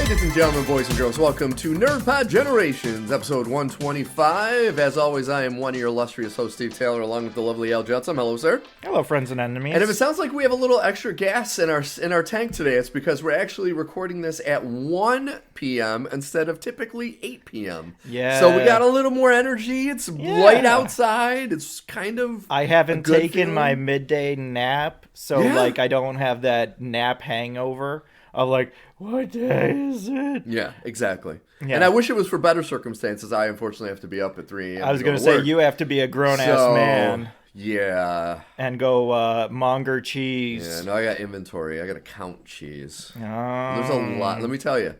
Ladies and gentlemen, boys and girls, welcome to NerdPod Generations, episode 125. As always, I am one of your illustrious hosts, Steve Taylor, along with the lovely Al Judson. Hello, sir. Hello, friends and enemies. And if it sounds like we have a little extra gas in our tank today, it's because we're actually recording this at 1 p.m. instead of typically 8 p.m. Yeah. So we got a little more energy. It's light outside. It's kind of I haven't taken feeling. my midday nap, so I don't have that nap hangover. I'm like, what day is it? Yeah, exactly. Yeah. And I wish it was for better circumstances. I unfortunately have to be up at 3 a.m. I was going to say, you have to be a grown-ass man. Yeah. And go monger cheese. Yeah, no, I got inventory. I got to count cheese. Oh. There's a lot. Let me tell you.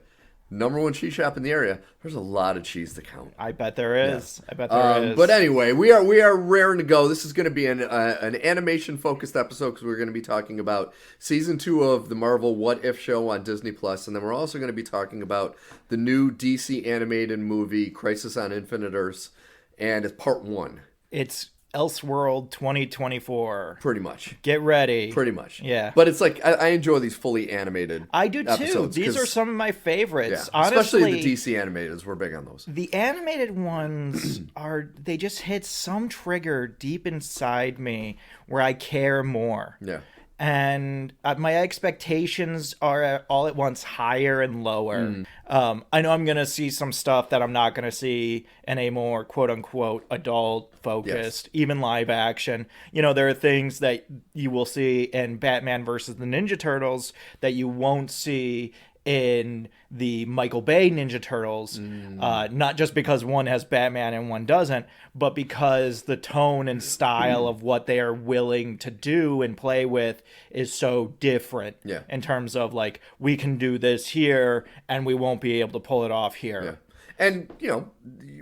Number one cheese shop in the area. There's a lot of cheese to count. I bet there is. Yeah. I bet there is. But anyway, we are raring to go. This is going to be an animation-focused episode because we're going to be talking about Season 2 of the Marvel What If show on Disney+. And then we're also going to be talking about the new DC animated movie, Crisis on Infinite Earths. And it's part 1. It's Elseworld 2024. Pretty much. Get ready. Pretty much. Yeah. But it's like, I enjoy these fully animated I do too. episodes These are some of my favorites. Yeah, Honestly, especially the DC animated. We're big on those. The animated ones they just hit some trigger deep inside me where I care more. Yeah. And my expectations are all at once higher and lower. I know I'm going to see some stuff that I'm not going to see in a more quote-unquote adult-focused, even live action. You know, there are things that you will see in Batman versus the Ninja Turtles that you won't see in the Michael Bay Ninja Turtles, not just because one has Batman and one doesn't, but because the tone and style of what they are willing to do and play with is so different in terms of, like, we can do this here and we won't be able to pull it off here. Yeah. And, you know,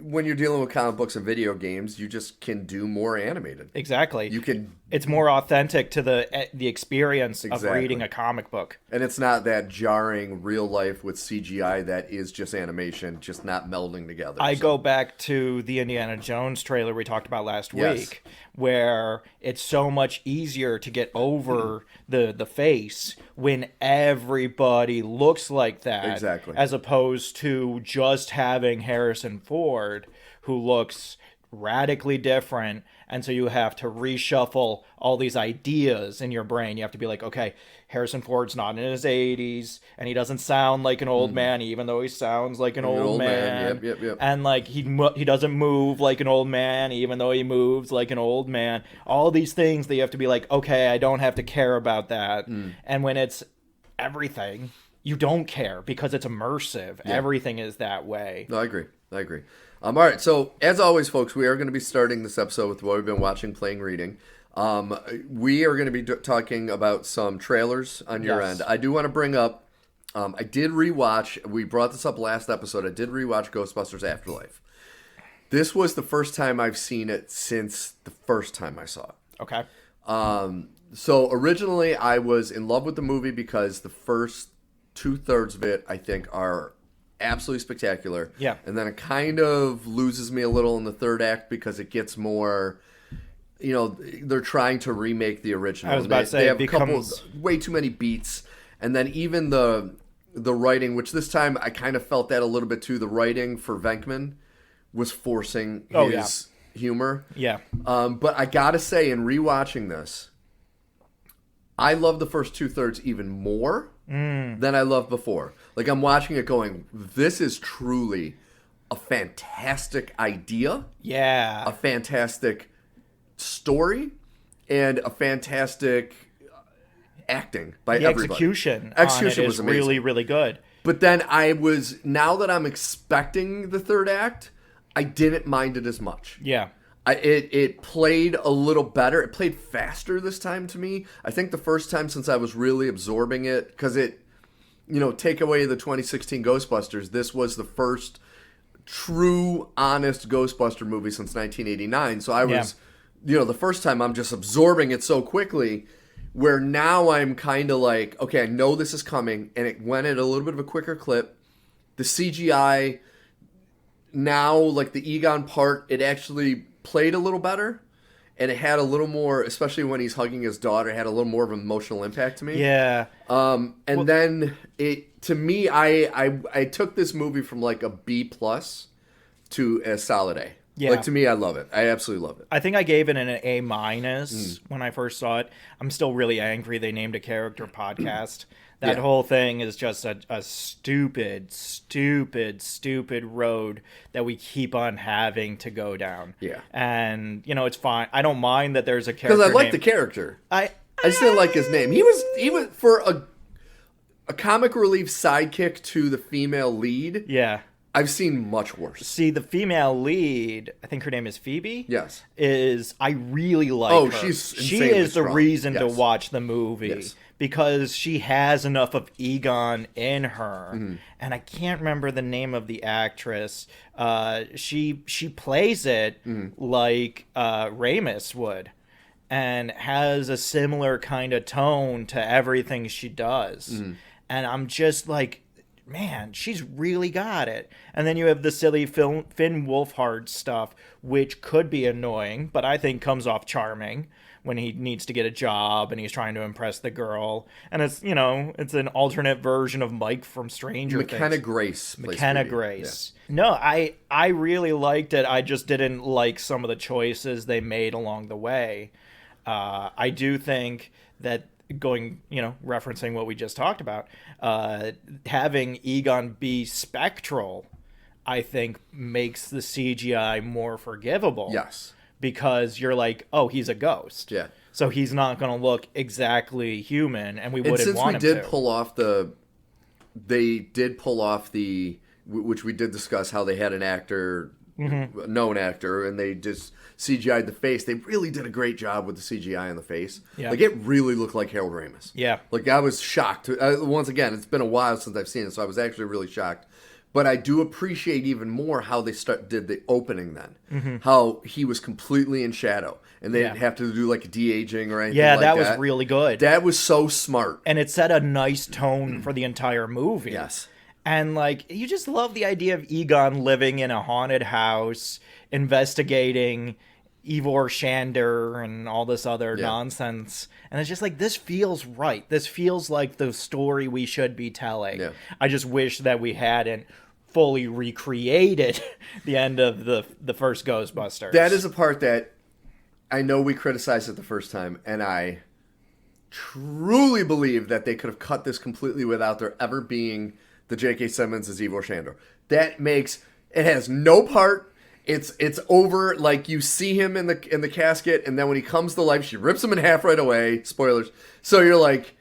when you're dealing with comic books and video games, you just can do more animated. Exactly. You can. It's more authentic to the experience of reading a comic book. And it's not that jarring real life with CGI that is just animation, just not melding together. I go back to the Indiana Jones trailer we talked about last week, where it's so much easier to get over the face when everybody looks like that. Exactly. As opposed to just having Harrison Ford, who looks radically different, and so you have to reshuffle all these ideas in your brain. You have to be like, okay, Harrison Ford's not in his 80s, and he doesn't sound like an old man, even though he sounds like an old man. Yep. And like he doesn't move like an old man, even though he moves like an old man. All these things that you have to be like, okay, I don't have to care about that. And when it's everything, you don't care because it's immersive. Yeah. Everything is that way. No, I agree. All right, so as always, folks, we are going to be starting this episode with what we've been watching, playing, reading. We are going to be talking about some trailers on your end. I do want to bring up, I did rewatch, we brought this up last episode, I did rewatch Ghostbusters Afterlife. This was the first time I've seen it since the first time I saw it. Okay. So originally I was in love with the movie because the first 2/3 of it, I think, are absolutely spectacular. Yeah. And then it kind of loses me a little in the third act because it gets more, you know, they're trying to remake the original. I was about to say, they have a couple, way too many beats. And then even the writing, which this time I kind of felt that a little bit too, the writing for Venkman was forcing his humor. Yeah. But I gotta say, in rewatching this, I love the first 2/3 even more than I loved before. Like, I'm watching it going, this is truly a fantastic idea. Yeah. A fantastic story. And a fantastic acting by everybody. Execution was amazing. Really, really good. But then now that I'm expecting the third act, I didn't mind it as much. Yeah. It played a little better. It played faster this time to me. I think the first time since I was really absorbing it, because it, you know, take away the 2016 Ghostbusters, this was the first true, honest Ghostbuster movie since 1989. So I was, you know, the first time I'm just absorbing it so quickly, where now I'm kind of like, okay, I know this is coming, and it went at a little bit of a quicker clip. The CGI now, like the Egon part, it actually played a little better. and it had a little more, especially when he's hugging his daughter, it had a little more of an emotional impact to me. Yeah. Then to me, I took this movie from like a B+ to a solid A. Yeah. Like, to me, I love it. I absolutely love it. I think I gave it an A- when I first saw it. I'm still really angry they named a character podcast. That whole thing is just a stupid road that we keep on having to go down. Yeah. And, it's fine. I don't mind that there's a character Because I like the character. I just didn't like his name. He was for a comic relief sidekick to the female lead. Yeah. I've seen much worse. See, the female lead, I think her name is Phoebe. Yes. I really like her. She is the reason to watch the movie. Yes. Because she has enough of Egon in her. Mm-hmm. And I can't remember the name of the actress. She plays it like Ramis would. And has a similar kind of tone to everything she does. Mm-hmm. And I'm just like, man, she's really got it. And then you have the silly Finn Wolfhard stuff, which could be annoying, but I think comes off charming when he needs to get a job and he's trying to impress the girl. And it's, it's an alternate version of Mike from Stranger Things. McKenna Grace. Yeah. No, I really liked it. I just didn't like some of the choices they made along the way. I do think that referencing what we just talked about, having Egon be spectral, I think makes the CGI more forgivable. Yes. Because you're like, oh, he's a ghost. Yeah. So he's not going to look exactly human, and we wouldn't want him to. And since we did pull off they did pull off which we did discuss how they had an actor, a known actor, and they just CGI'd the face. They really did a great job with the CGI on the face. Yeah. Like, it really looked like Harold Ramis. Yeah. Like, I was shocked. Once again, it's been a while since I've seen it, so I was actually really shocked. But I do appreciate even more how they did the opening then. Mm-hmm. How he was completely in shadow. And they didn't have to do like a de-aging or anything like that. Yeah, that was really good. That was so smart. And it set a nice tone for the entire movie. Yes. And, like, you just love the idea of Egon living in a haunted house, investigating Ivor Shander and all this other nonsense. And it's just like, this feels right. This feels like the story we should be telling. Yeah. I just wish that we hadn't fully recreated the end of the first Ghostbusters. That is a part that I know we criticized it the first time, and I truly believe that they could have cut this completely without there ever being the J.K. Simmons as Ivor Shander. That makes it has no part. It's over. Like, you see him in the casket, and then when he comes to life, she rips him in half right away. Spoilers. So you're like,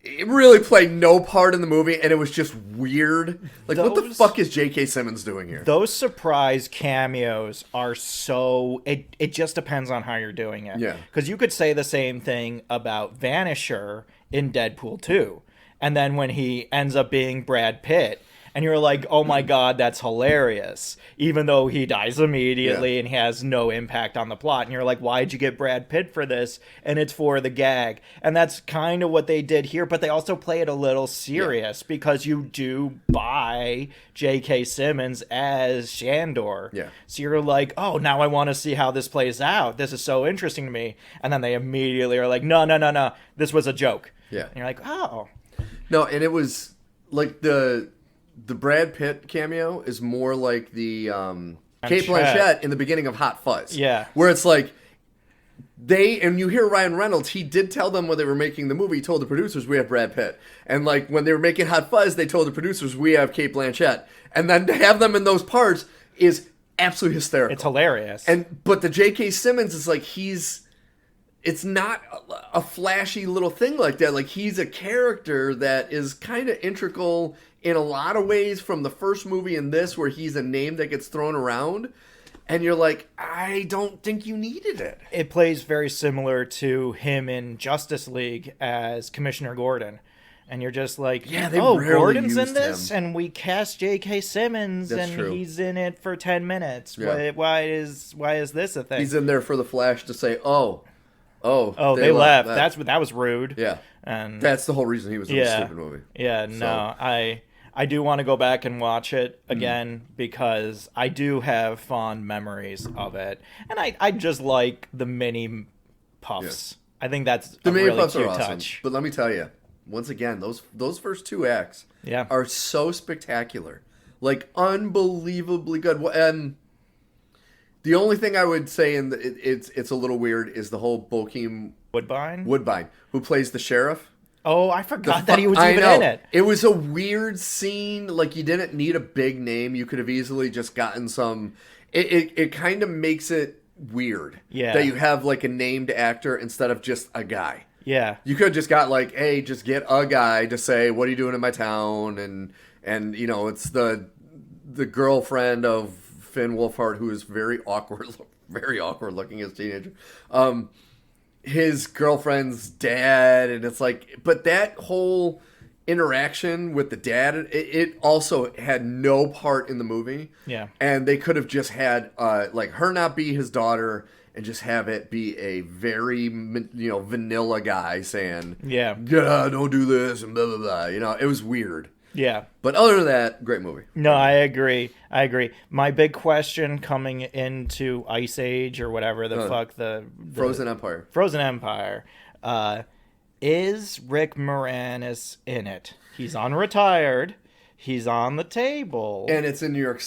it really played no part in the movie, and it was just weird. Like, what the fuck is J.K. Simmons doing here? Those surprise cameos are so... It just depends on how you're doing it. Yeah. Because you could say the same thing about Vanisher in Deadpool 2. And then when he ends up being Brad Pitt, and you're like, oh my god, that's hilarious. Even though he dies immediately and he has no impact on the plot. And you're like, why'd you get Brad Pitt for this? And it's for the gag. And that's kind of what they did here. But they also play it a little serious because you do buy J.K. Simmons as Shandor. Yeah. So you're like, oh, now I want to see how this plays out. This is so interesting to me. And then they immediately are like, no. This was a joke. Yeah. And you're like, oh. No, and it was like the Brad Pitt cameo is more like the Kate Blanchett in the beginning of Hot Fuzz. Yeah. Where it's like, and you hear Ryan Reynolds, he did tell them when they were making the movie, he told the producers, we have Brad Pitt. And like, when they were making Hot Fuzz, they told the producers, we have Kate Blanchett. And then to have them in those parts is absolutely hysterical. It's hilarious. But the J.K. Simmons is like, it's not a flashy little thing like that. Like, he's a character that is kind of integral in a lot of ways from the first movie and this, where he's a name that gets thrown around. And you're like, I don't think you needed it. It plays very similar to him in Justice League as Commissioner Gordon. And you're just like, Gordon's in this? And we cast J.K. Simmons, That's and true. He's in it for 10 minutes. Yeah. Why is this a thing? He's in there for the Flash to say, oh, they left. That was rude. Yeah. And that's the whole reason he was in the stupid movie. Yeah, no, I do want to go back and watch it again because I do have fond memories of it. And I just like the mini puffs. I think that's The a mini really puffs are cute awesome. touch. But let me tell you, once again, those first 2 acts are so spectacular. Like, unbelievably good. And the only thing I would say, it's a little weird, is the whole Bokeem Woodbine, who plays the sheriff. Oh, I forgot that he was even in it. It was a weird scene. Like, you didn't need a big name. You could have easily just gotten some. It kind of makes it weird. Yeah. That you have, like, a named actor instead of just a guy. Yeah. You could have just got, like, hey, just get a guy to say, what are you doing in my town? And you know, it's the girlfriend of Finn Wolfhard, who is very awkward looking as a teenager. His girlfriend's dad, and it's like, but that whole interaction with the dad, it also had no part in the movie. Yeah. And they could have just had, like, her not be his daughter and just have it be a very, vanilla guy saying, yeah, don't do this, and blah, blah, blah. You know, it was weird. Yeah. But other than that, great movie. No, I agree. My big question coming into Ice Age or whatever the fuck the Frozen Empire. Frozen Empire. Is Rick Moranis in it? He's unretired. He's on the table. And it's in New York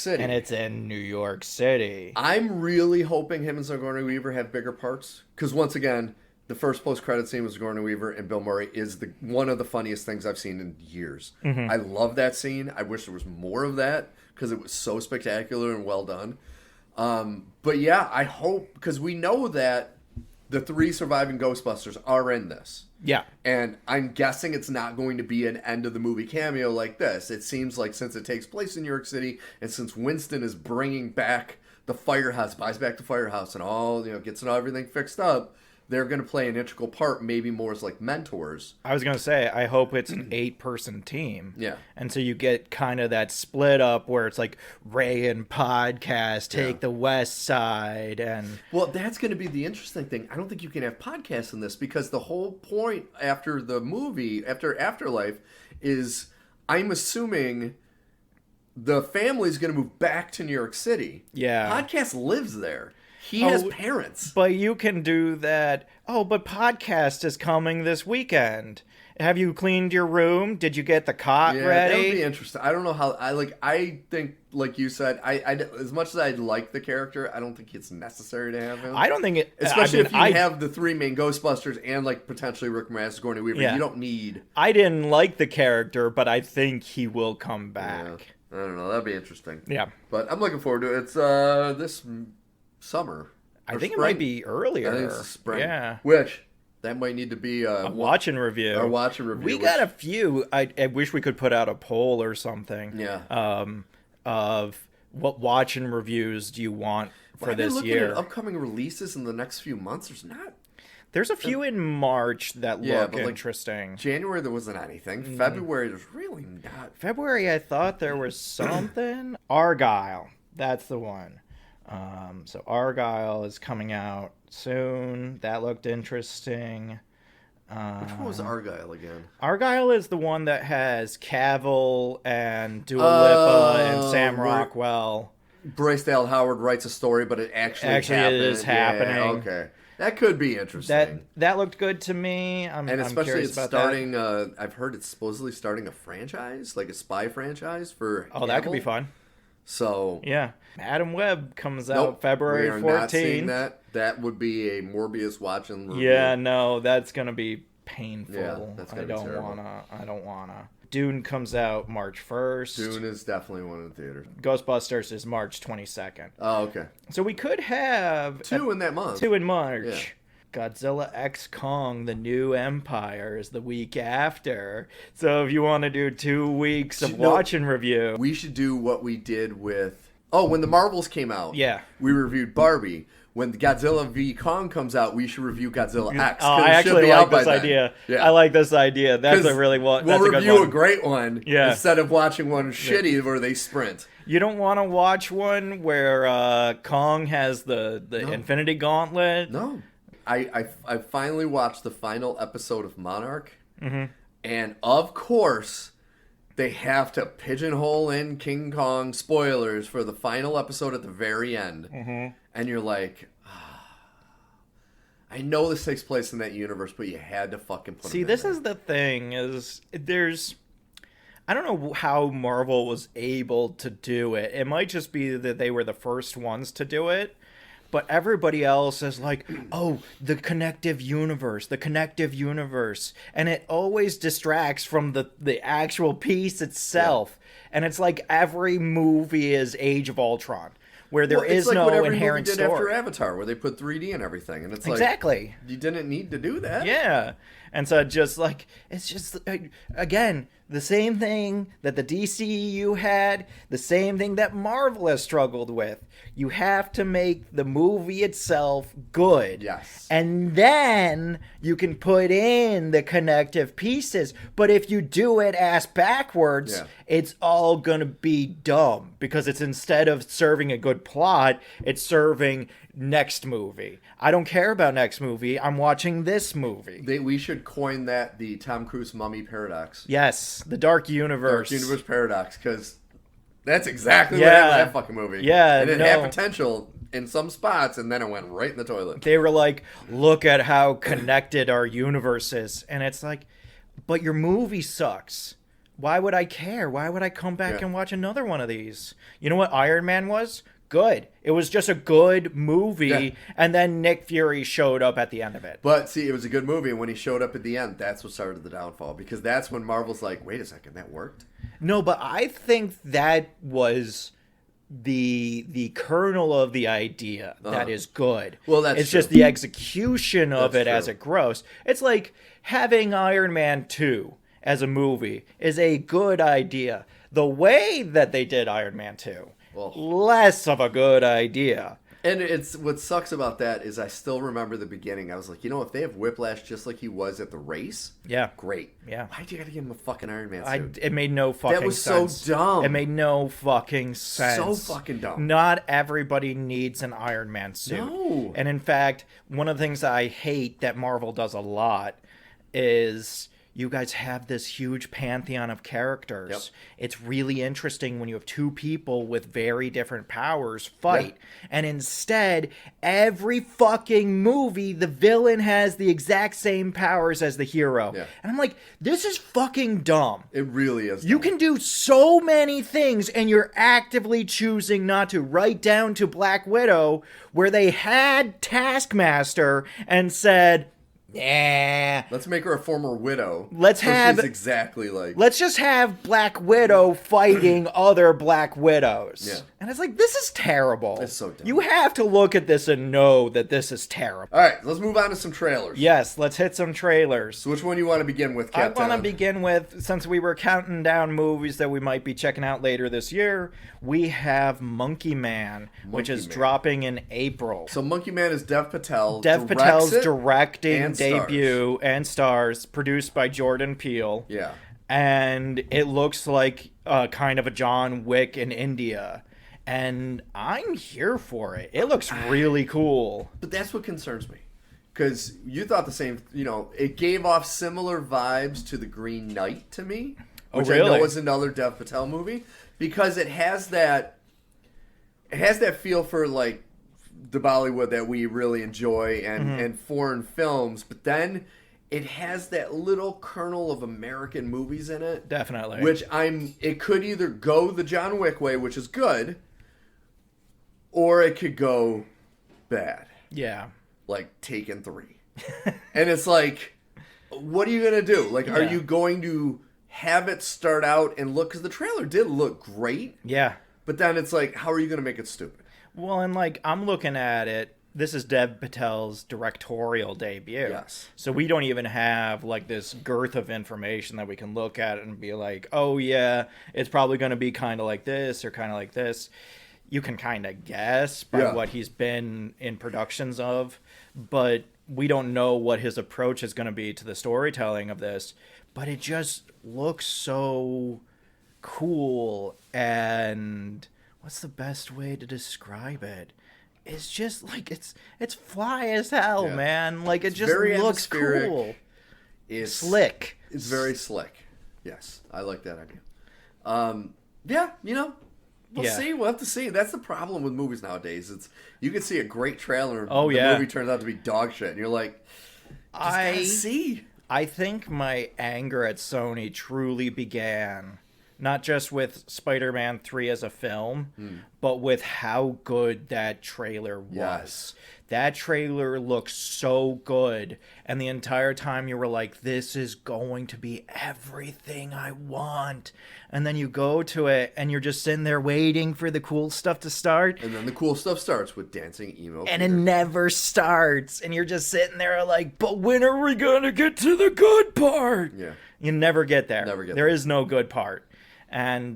City. I'm really hoping him and Sigourney Weaver have bigger parts. Because once again, the first post-credit scene with Sigourney Weaver and Bill Murray is one of the funniest things I've seen in years. Mm-hmm. I love that scene. I wish there was more of that because it was so spectacular and well done. But yeah, I hope, because we know that the 3 surviving Ghostbusters are in this. Yeah. And I'm guessing it's not going to be an end-of-the-movie cameo like this. It seems like since it takes place in New York City and since Winston is bringing back the firehouse, buys back the firehouse and all, gets everything fixed up, they're going to play an integral part, maybe more as like mentors. I was going to say, I hope it's an 8-person team. Yeah. And so you get kind of that split up where it's like Ray and Podcast take the West Side. And well, that's going to be the interesting thing. I don't think you can have podcasts in this because the whole point after the movie, after Afterlife, is I'm assuming the family's going to move back to New York City. Yeah. Podcast lives there. He has parents. But you can do that. Oh, but Podcast is coming this weekend. Have you cleaned your room? Did you get the cot ready? That would be interesting. I don't know how. I think, like you said, I as much as I like the character, I don't think it's necessary to have him. I don't think it. Especially if you have the 3 main Ghostbusters and like potentially Rick Moranis, Sigourney Weaver. Yeah. You don't need. I didn't like the character, but I think he will come back. Yeah. I don't know. That'd be interesting. Yeah. But I'm looking forward to it. It's this summer. I think spring. It might be earlier. I think it's spring. Yeah. Which that might need to be a watch and review. Our watch and review. We got a few. I wish we could put out a poll or something. Yeah. Of what watch and reviews do you want for this year? At upcoming releases in the next few months. There's a few in March that look interesting. Like January there wasn't anything. February there's really not. February I thought there was something. Argyle. That's the one. So Argyle is coming out soon. That looked interesting. Which one was Argyle again? Argyle is the one that has Cavill and Dua Lipa and Sam Rockwell. Bryce Dallas Howard writes a story, but it actually is happening. Yeah, okay. That could be interesting. That looked good to me. I'm especially it's starting. I've heard it's supposedly starting a franchise, like a spy franchise for. Oh, that could be fun. So yeah, Adam Webb comes out February 14th. We are not seeing that. That would be a Morbius watch and review. Yeah, no, that's gonna be painful. Yeah, that's gonna be terrible. I don't wanna. Dune comes out March 1st. Dune is definitely one in the theaters. Ghostbusters is March 22nd. Oh, okay. So we could have 2 in that month. 2 in March. Yeah. Godzilla X Kong: The New Empire is the week after. So if you want to do 2 weeks of watch and review, we should do what we did with. Oh, when the Marvels came out, we reviewed Barbie. When Godzilla v Kong comes out, we should review Godzilla X. Oh, I actually like this idea. Yeah. I like this idea. That's a really we'll review a great one instead of watching one shitty where they sprint. You don't want to watch one where Kong has the Infinity Gauntlet? No. I finally watched the final episode of Monarch, and of course, they have to pigeonhole in King Kong spoilers for the final episode at the very end. Mm-hmm. And you're like, I know this takes place in that universe, but you had to fucking put it in. See, this is the thing, is I don't know how Marvel was able to do it. It might just be that they were the first ones to do it. But everybody else is like, oh, the connective universe. And it always distracts from the actual piece itself. Yeah. And it's like every movie is Age of Ultron, where there is no inherent story. It's like what every movie did after Avatar, where they put 3D and everything. And it's like, exactly. You didn't need to do that. Yeah. And so just like, it's just, again, the same thing that the DCEU had, the same thing that Marvel has struggled with. You have to make the movie itself good. Yes. And then you can put in the connective pieces. But if you do it ass backwards, it's all going to be dumb. Because it's, instead of serving a good plot, it's serving next movie. I don't care about next movie. I'm watching this movie. We should coin that the Tom Cruise mummy paradox. Yes, the Dark Universe. Dark Universe paradox, because that's exactly what happened in that fucking movie. Yeah, and it had potential in some spots, and then it went right in the toilet. They were like, look at how connected our universe is. And it's like, but your movie sucks. Why would I care? Why would I come back and watch another one of these? You know what Iron Man was? Good. It was just a good movie, and then Nick Fury showed up at the end of it. But see, it was a good movie, and when he showed up at the end, that's what started the downfall, because that's when Marvel's like, wait a second, that worked? No, but I think that was the kernel of the idea that is good. Well, it's true. Just the execution of it as it grows. It's like having Iron Man 2 as a movie is a good idea. The way that they did Iron Man 2, less of a good idea. And it's what sucks about that is I still remember the beginning. I was like, if they have Whiplash just like he was at the race, great. Yeah. Why'd you got to give him a fucking Iron Man suit? It made no fucking sense. That was so dumb. It made no fucking sense. So fucking dumb. Not everybody needs an Iron Man suit. No. And in fact, one of the things I hate that Marvel does a lot is, you guys have this huge pantheon of characters. Yep. It's really interesting when you have two people with very different powers fight. Yeah. And instead, every fucking movie, the villain has the exact same powers as the hero. Yeah. And I'm like, this is fucking dumb. It really is dumb. You can do so many things, and you're actively choosing not to. Right down to Black Widow, where they had Taskmaster and said, yeah. Let's make her a former widow. She's exactly like. Let's just have Black Widow fighting other Black Widows. Yeah. And it's like, this is terrible. It's so dumb. You have to look at this and know that this is terrible. All right, let's move on to some trailers. Yes, let's hit some trailers. So which one do you want to begin with, Captain? I want to begin with, since we were counting down movies that we might be checking out later this year, we have Monkey Man, which is dropping in April. So Monkey Man is Dev Patel. Dev Patel's directing debut and stars, produced by Jordan Peele. Yeah. And it looks like kind of a John Wick in India. And I'm here for it. It looks really cool. But that's what concerns me. Because you thought the same, it gave off similar vibes to The Green Knight to me. Which I know is another Dev Patel movie. Because it has that feel for like the Bollywood that we really enjoy and foreign films. But then it has that little kernel of American movies in it. Definitely. Which it could either go the John Wick way, which is good, or it could go bad. Yeah. Like Taken 3. And it's like, what are you going to do? Like, are you going to have it start out and look, because the trailer did look great. Yeah. But then it's like, how are you going to make it stupid? Well, and like, I'm looking at it. This is Dev Patel's directorial debut. Yes. So we don't even have like this girth of information that we can look at and be like, oh yeah, it's probably going to be kind of like this or kind of like this. You can kind of guess by what he's been in productions of, but we don't know what his approach is going to be to the storytelling of this. But it just looks so cool, and what's the best way to describe it? It's just like it's fly as hell, man. Like it just looks cool. It's slick. It's very slick. Yes, I like that idea. Yeah, you know, we'll Yeah. see. We'll have to see. That's the problem with movies nowadays. It's you can see a great trailer, Oh, the yeah. movie turns out to be dog shit, and you're like, just gotta see. I think my anger at Sony truly began not just with Spider-Man 3 as a film, but with how good that trailer was. Yes. That trailer looked so good, and the entire time you were like, this is going to be everything I want. And then you go to it, and you're just sitting there waiting for the cool stuff to start. And then the cool stuff starts with dancing emo. And Peter. it never starts. And you're just sitting there like, but when are we going to get to the good part? Yeah. You never get there. Never get there. there. Is no good part. And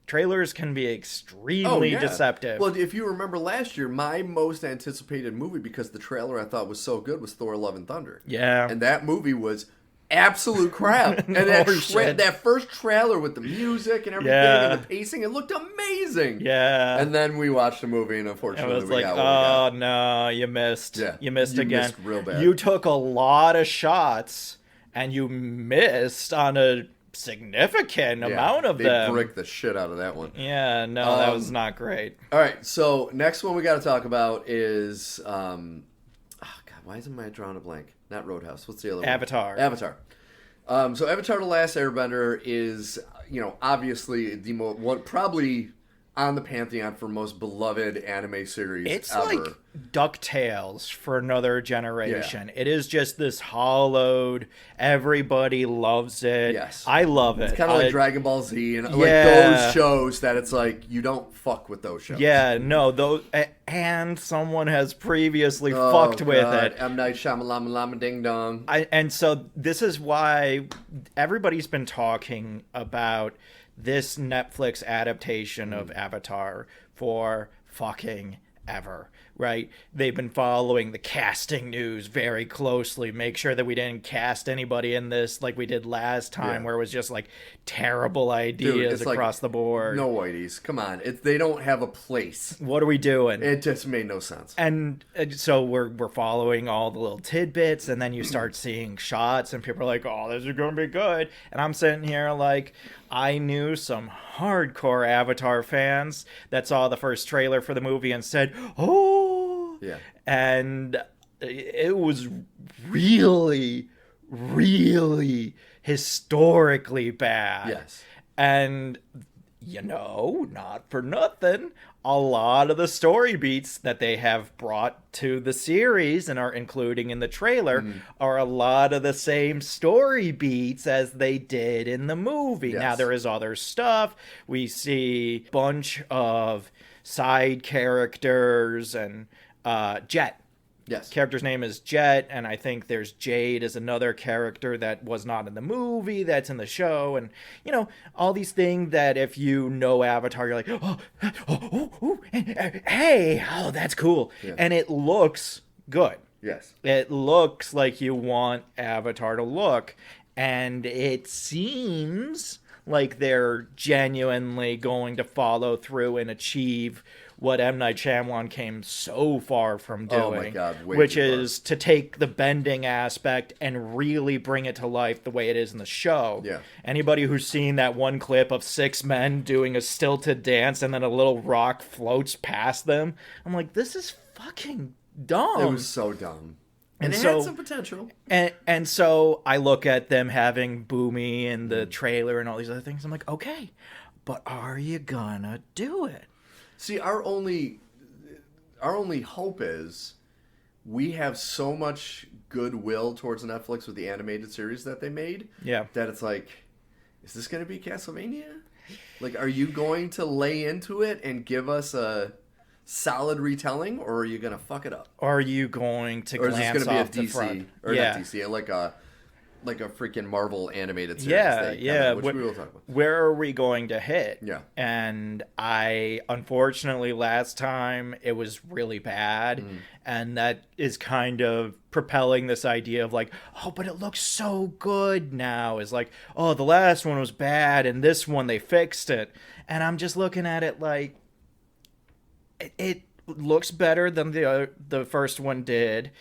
trailers can be extremely deceptive. Well, if you remember last year, my most anticipated movie, because the trailer I thought was so good, was Thor: Love and Thunder. Yeah. And that movie was absolute crap. And that first trailer with the music and everything and the pacing, it looked amazing. Yeah. And then we watched the movie, and I unfortunately was we like, got what we got. oh, no, you missed. Yeah. You missed You again. missed real bad. You took a lot of shots, and you missed on a significant amount of them. They bricked the shit out of that one. Yeah, no, that was not great. All right, so next one we got to talk about is, oh God, why isn't my drawing a blank? Not Roadhouse. What's the other Avatar. one? Avatar. So Avatar: The Last Airbender is, obviously the one probably on the pantheon for most beloved anime series It's ever. like DuckTales for another generation. Yeah. It is just this hollowed, everybody loves it. Yes. I love it. It's kind of like Dragon Ball Z and like those shows that it's like you don't fuck with those shows. Yeah, no, those, and someone has previously fucked with it. M. Night Shyamalan Lama Ding Dong. And so this is why everybody's been talking about this Netflix adaptation of Avatar for fucking ever, right? They've been following the casting news very closely, make sure that we didn't cast anybody in this like we did last time, where it was just like terrible ideas across the board. No whiteys, come on, they don't have a place. What are we doing? It just made no sense. And so we're following all the little tidbits, and then you start seeing shots, and people are like, "Oh, this is gonna be good." And I'm sitting here like, I knew some hardcore Avatar fans that saw the first trailer for the movie and said, "Oh," yeah, and it was really, really historically bad. Yes. And, not for nothing, a lot of the story beats that they have brought to the series and are including in the trailer are a lot of the same story beats as they did in the movie. Yes. Now, there is other stuff. We see a bunch of side characters and Jet. Yes. Character's name is Jet, and I think there's Jade as another character that was not in the movie, that's in the show, and, all these things that if you know Avatar, you're like, hey, that's cool. Yeah. And it looks good. Yes. It looks like you want Avatar to look, and it seems like they're genuinely going to follow through and achieve what M. Night Shyamalan came so far from doing, oh my God, which is to take the bending aspect and really bring it to life the way it is in the show. Yeah. Anybody who's seen that one clip of 6 men doing a stilted dance and then a little rock floats past them, I'm like, this is fucking dumb. It was so dumb. And it had some potential. And so I look at them having Boomy in the trailer and all these other things. I'm like, okay, but are you gonna do it? See, our only hope is we have so much goodwill towards Netflix with the animated series that they made. Yeah. That it's like, is this going to be Castlevania? Like, are you going to lay into it and give us a solid retelling, or are you going to fuck it up? Are you going to or glance off the DC, front? or not DC, like a freaking Marvel animated series? Which we will talk about. Where are we going to hit? Yeah. And unfortunately, last time it was really bad, and that is kind of propelling this idea of like, oh, but it looks so good now. Is like, oh, the last one was bad, and this one they fixed it, and I'm just looking at it like, it looks better than the first one did.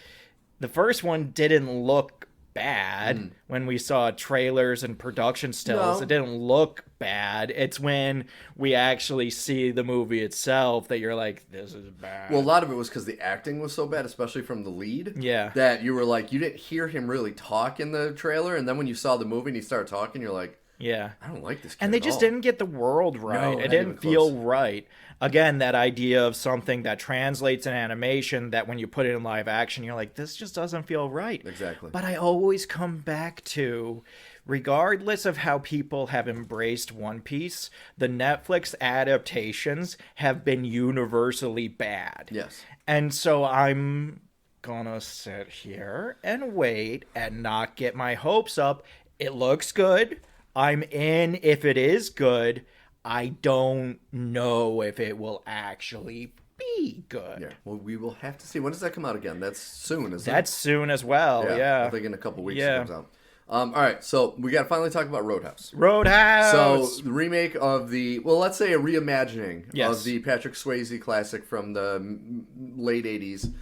The first one didn't look bad when we saw trailers and production stills. No. It didn't look bad. It's when we actually see the movie itself that you're like, this is bad. Well, a lot of it was because the acting was so bad, especially from the lead. Yeah. That you were like, you didn't hear him really talk in the trailer, and then when you saw the movie and he started talking, you're like, yeah. I don't like this kid And they at just all. didn't get the world right. No, It not didn't even feel close. right. Again, that idea of something that translates in animation that when you put it in live action, you're like, this just doesn't feel right. Exactly. But I always come back to, regardless of how people have embraced One Piece, the Netflix adaptations have been universally bad. Yes. And so I'm gonna sit here and wait and not get my hopes up. It looks good. I'm in if it is good. I don't know if it will actually be good. Yeah. Well, we will have to see. When does that come out again? That's soon, isn't That's soon as well. it? Yeah. I think in a couple weeks Yeah. it comes out. All right. So we got to finally talk about Roadhouse. Roadhouse. So the remake of let's say a reimagining Yes. of the Patrick Swayze classic from the late 80s,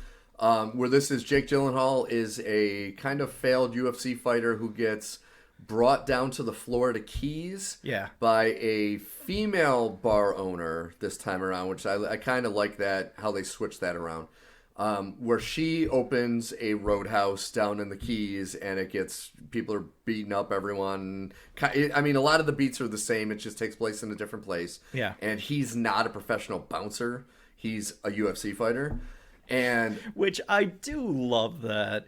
where this is Jake Gyllenhaal is a kind of failed UFC fighter who gets brought down to the Florida Keys Yeah. by a female bar owner this time around, which I kind of like that, how they switched that around. Where she opens a roadhouse down in the Keys, and people are beating up everyone. I mean, a lot of the beats are the same. It just takes place in a different place. Yeah. And he's not a professional bouncer. He's a UFC fighter. And Which I do love that.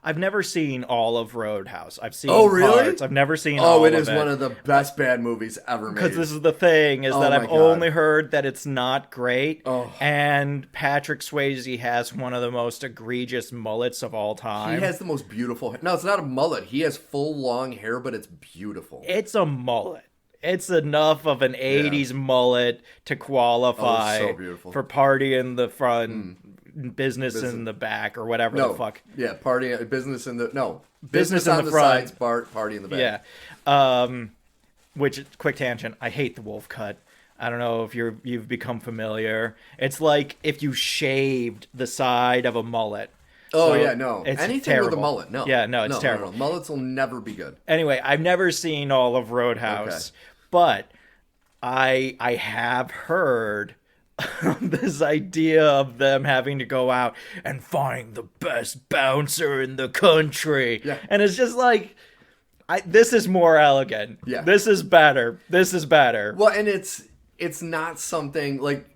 I've never seen all of Roadhouse. I've seen Oh, really? parts. I've never seen all of it. it is one of the best bad movies ever made. Because this is the thing, is Oh that my I've God. only heard that it's not great. Oh. And Patrick Swayze has one of the most egregious mullets of all time. He has the most beautiful. No, it's not a mullet. He has full long hair, but it's beautiful. It's a mullet. It's enough of an 80s mullet to qualify Oh, so beautiful. for party in the front, business in the back, or whatever the fuck. Yeah, business in the Business in on the the front. sides, party in the back. Yeah. Which, quick tangent, I hate the wolf cut. I don't know if you've become familiar. It's like if you shaved the side of a mullet. Oh So yeah, no. it's Anything terrible. with a mullet, no. Yeah, no, it's terrible. No. Mullets will never be good. Anyway, I've never seen all of Roadhouse, but I have heard this idea of them having to go out and find the best bouncer in the country. Yeah. And it's just like, this is more elegant. Yeah. This is better. This is better. Well, and it's not something like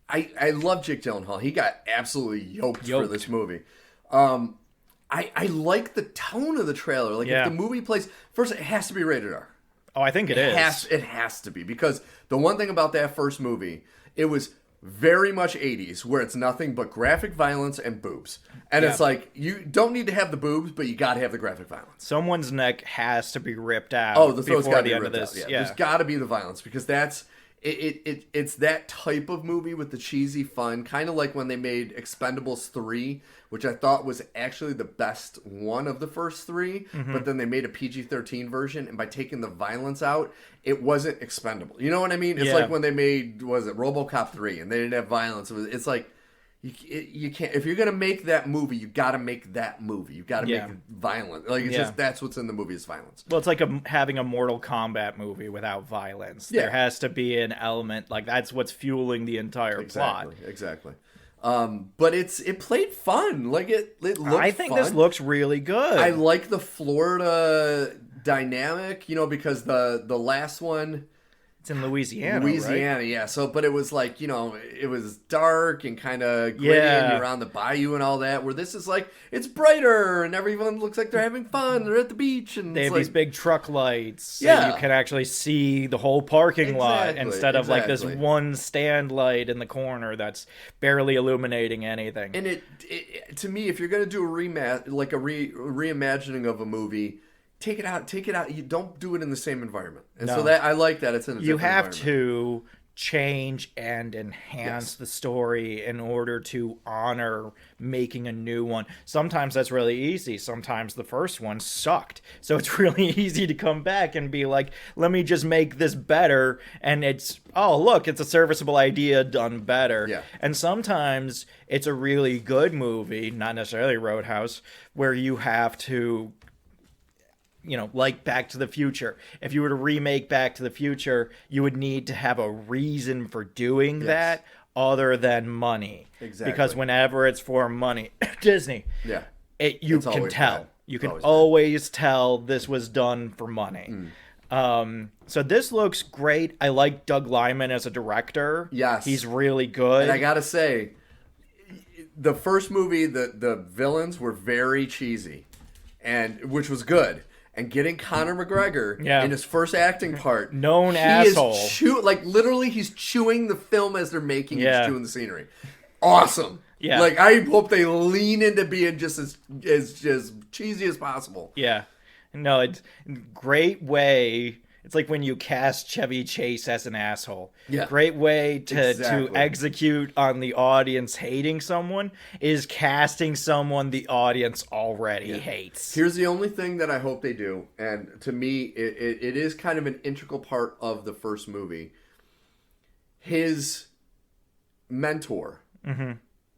I love Jake Gyllenhaal. He got absolutely yoked for this movie. I like the tone of the trailer. Like if the movie plays first, it has to be rated R. Oh, I think it is. It has to be, because the one thing about that first movie, it was very much 80s, where it's nothing but graphic violence and boobs. And it's like, you don't need to have the boobs, but you got to have the graphic violence. Someone's neck has to be ripped out The throat's before gotta the be end of ripped this. out. Yeah. There's got to be the violence, because that's it's that type of movie with the cheesy fun, kind of like when they made Expendables 3, which I thought was actually the best one of the first three, but then they made a PG-13 version, and by taking the violence out, it wasn't expendable. You know what I mean? It's like when they made, RoboCop 3, and they didn't have violence. It's like, you can't, if you're gonna make that movie, you got to make that movie. You got to make it violent. Like it's just, that's what's in the movie is violence. Well, it's like having a Mortal Kombat movie without violence. Yeah. There has to be an element, like that's what's fueling the entire plot. Exactly. But it played fun. Like it looked I think fun. this looks really good. I like the Florida dynamic, because the last one, it's in Louisiana, right? yeah. So, but it was like, it was dark and kind of gritty, and you're on the bayou and all that. Where this is like, it's brighter and everyone looks like they're having fun. They're at the beach, and They have these big truck lights. So Yeah. you can actually see the whole parking lot instead of like this one stand light in the corner that's barely illuminating anything. And it to me, if you're gonna do a reimagining of a movie, take it out. You don't do it in the same environment. And so that I like that it's in a You different have environment. to change and enhance the story in order to honor making a new one. Sometimes that's really easy. Sometimes the first one sucked. So it's really easy to come back and be like, let me just make this better. And it's, oh, look, it's a serviceable idea done better. Yeah. And sometimes it's a really good movie, not necessarily Roadhouse, where you have to, like Back to the Future. If you were to remake Back to the Future, you would need to have a reason for doing that other than money. Exactly. Because whenever it's for money, Disney, you can tell. Bad. You can always tell this was done for money. So this looks great. I like Doug Liman as a director. Yes. He's really good. And I gotta say, the first movie, the villains were very cheesy, and which was good. And getting Conor McGregor in his first acting part, known asshole, literally, he's chewing the film as they're making. He's chewing the scenery. Awesome. Yeah. Like, I hope they lean into being just as cheesy as possible. Yeah. No, it's a great way. It's like when you cast Chevy Chase as an asshole. Yeah. Great way to execute on the audience hating someone is casting someone the audience already hates. Here's the only thing that I hope they do, and to me, it is kind of an integral part of the first movie. His mentor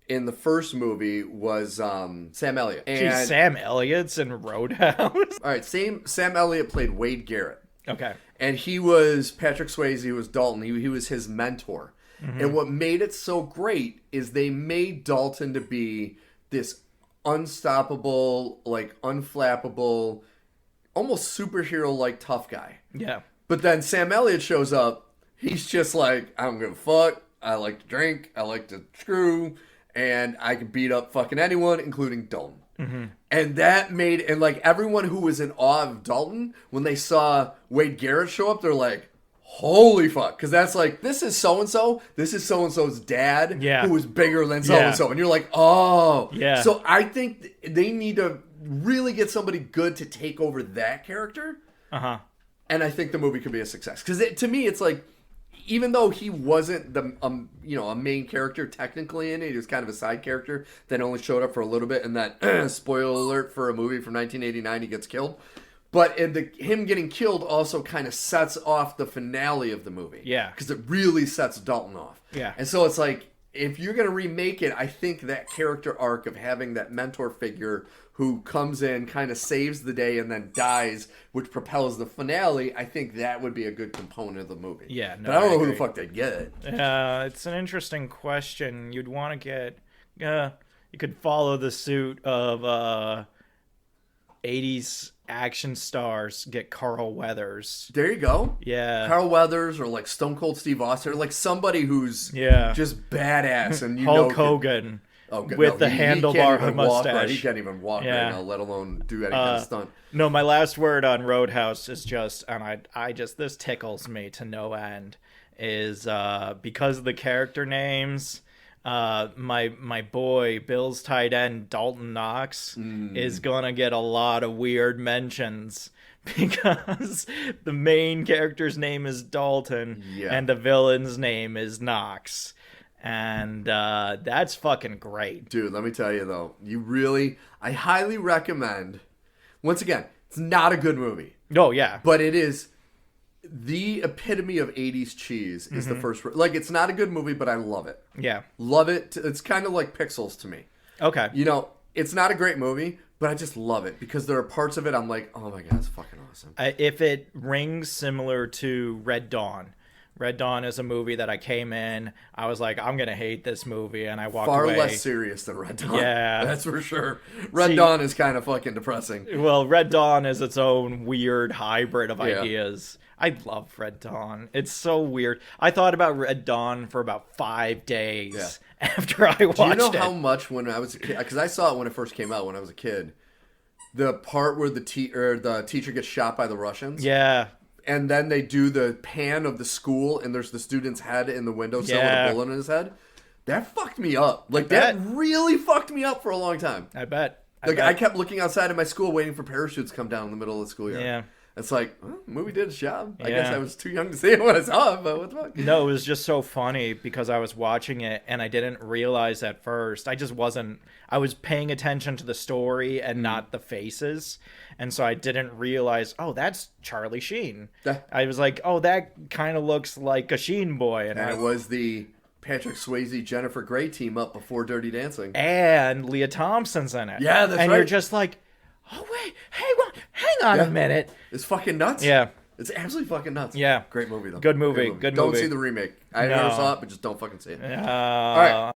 in the first movie was Sam Elliott. And Sam Elliott's in Roadhouse? All right, Sam Elliott played Wade Garrett. Okay. And he was Patrick Swayze, he was Dalton. He was his mentor. And what made it so great is they made Dalton to be this unstoppable, like unflappable, almost superhero-like tough guy. Yeah. But then Sam Elliott shows up. He's just like, I don't give a fuck. I like to drink. I like to screw. And I can beat up fucking anyone, including Dalton. And that made, and like everyone who was in awe of Dalton, when they saw Wade Garrett show up, they're like, holy fuck. Because that's like, this is so-and-so. This is so-and-so's dad, who was bigger than so-and-so. And you're like, oh. Yeah. So I think they need to really get somebody good to take over that character. And I think the movie could be a success. Because to me, it's like, even though he wasn't the a main character technically in it, he was kind of a side character that only showed up for a little bit, and that spoiler alert for a movie from 1989, he gets killed. But him getting killed also kind of sets off the finale of the movie. Yeah, because it really sets Dalton off. Yeah, and so it's like, if you're gonna remake it, I think that character arc of having that mentor figure who comes in, kind of saves the day, and then dies, which propels the finale, I think that would be a good component of the movie. Yeah, no, but I don't know who the fuck they'd get. It's an interesting question. You'd want to get... you could follow the suit of 80s action stars, get Carl Weathers. There you go. Yeah. Carl Weathers, or like Stone Cold Steve Austin, or like somebody who's just badass. And Hulk Hogan. With the handlebar mustache. He can't even walk right now, let alone do any kind of stunt. No, my last word on Roadhouse is just, and I just, this tickles me to no end, is because of the character names, my boy, Bill's tight end, Dalton Knox, is going to get a lot of weird mentions. Because the main character's name is Dalton, and the villain's name is Knox. And that's fucking great. Dude, let me tell you, though. I highly recommend... Once again, it's not a good movie. Oh, yeah. But it is the epitome of 80s cheese is the first... Like, it's not a good movie, but I love it. Yeah. Love it. It's kind of like Pixels to me. Okay. It's not a great movie, but I just love it. Because there are parts of it I'm like, oh my God, it's fucking awesome. If it rings similar to Red Dawn... Red Dawn is a movie that I came in, I was like, I'm going to hate this movie, and I walked away. Far less serious than Red Dawn. Yeah. That's for sure. Red Dawn is kind of fucking depressing. Well, Red Dawn is its own weird hybrid of ideas. I love Red Dawn. It's so weird. I thought about Red Dawn for about 5 days after I watched it. Do you know how much when I was a kid, because I saw it when it first came out when I was a kid, the part where the teacher gets shot by the Russians? Yeah. And then they do the pan of the school, and there's the student's head in the windowsill with a bullet in his head. That fucked me up. Like, that really fucked me up for a long time. I bet. I kept looking outside of my school waiting for parachutes to come down in the middle of the schoolyard. Yeah. It's like, well, the movie did its job. I guess I was too young to see it when I saw it, but what the fuck? No, it was just so funny because I was watching it and I didn't realize at first. I was paying attention to the story and not the faces. And so I didn't realize, oh, that's Charlie Sheen. Yeah. I was like, oh, that kind of looks like a Sheen boy. And it was the Patrick Swayze, Jennifer Grey team up before Dirty Dancing. And Leah Thompson's in it. Yeah, that's right. And you're just like, oh, wait, hang on a minute. It's fucking nuts. Yeah. It's absolutely fucking nuts. Yeah. Great movie, though. Good movie. Don't see the remake. I never saw it, but just don't fucking see it. All right.